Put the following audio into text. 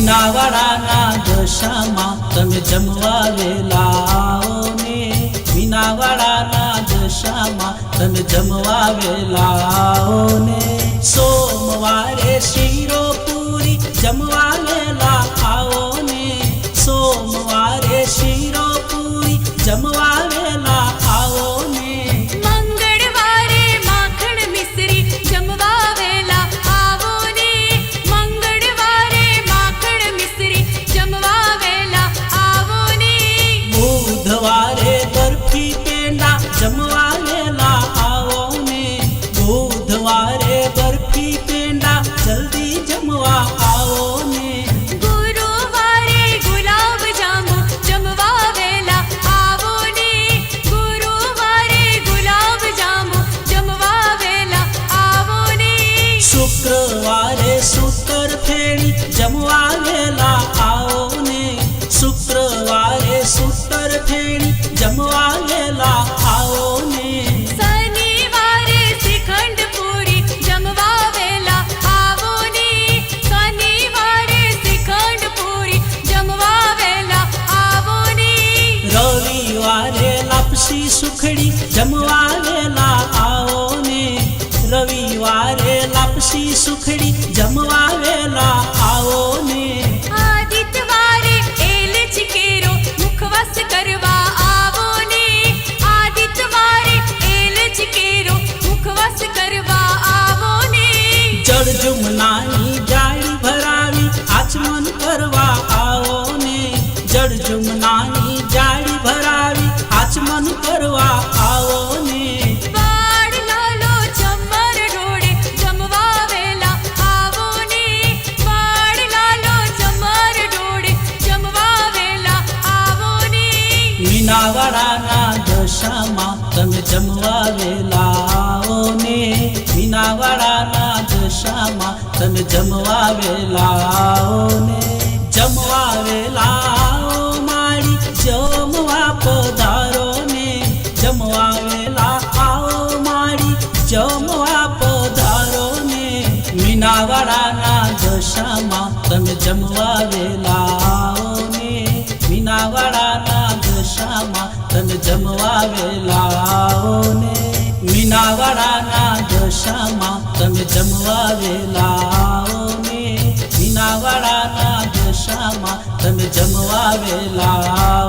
મીનાવાડાના દશામાં તમે જમવા વેલા આવો ને મીનાવાડાના દશામાં તમે જમવા વેલા આવો ને સોમવારે શીરો પૂરી જમવા વેલા આવો ને સોમવારે શીરો પૂરી જમવા વેલા આવો ને મંગળવારે માખણ મિશ્રી જમવા વેલા આવો ને મંગળવારે માખણ મિશ્રી જમવા વેલા આવો ને બુધવારે બરફી પેંડા જમવા વેલા આવો ને બુધવારે બરફી પેંડા જલ્દી જમવા આવો ને ગુરુવારે ગુલાબ જાંબુ જમવા વેલા આવો ને ગુરુવારે ગુલાબ જાંબુ જમવા વેલા આવો ને શુક્રવારે સૂતર ફેણી જમવા વેલા આવો ને શુક્રવારે સૂતર ફેણી જમવા વેલા આવો ને શનિવારે શ્રીખંડ પૂરી જમવા વેલા આવો ને શનિવારે શ્રીખંડ પૂરી જમવા વેલા આવો ને રવિવારે લાપસી સુખડી જમવા વેલા આવો ને રવિવારે લાપસી સુખડી જમવા વેલા આવો ને આદિત્યવારે એલચ કેરો મુખવાસ કરવા આવો ને આદિત્યવારે એલચ કેરો મુખવાસ કરવા આવો ને જળ જુમનાની જાળી ભરાવી આચમન કરવા આવો ને જળ જુમનાની જાળી ભરાવી આચમન કરવા આવો ને વાડ લાલો ચમર ઢોળે જમવા વેલા આવો ને વાડ લાલો ચમર ઢોળે જમવા વેલા આવો ને મીનાવાડાના દશામાં તમે જમવા વેલા આવો ને મીનાવાડાના દશામાં તમે જમવા વેલા આવો ને જમવા વેલા આવો માળી જમવા પધારો ને જમવા વેલા આવો માળી જમવા પધારો ને મીનાવાડાના દશામાં તમે જમવા વેલા આવો ને મીનાવાડાના દશામાં તમે જમવા વેલા આવો ને મીનાવાડાના દશામાં તમે જમવા વેલા આવો ને મીનાવાડાના દશામાં તમે જમવા વેલા આવો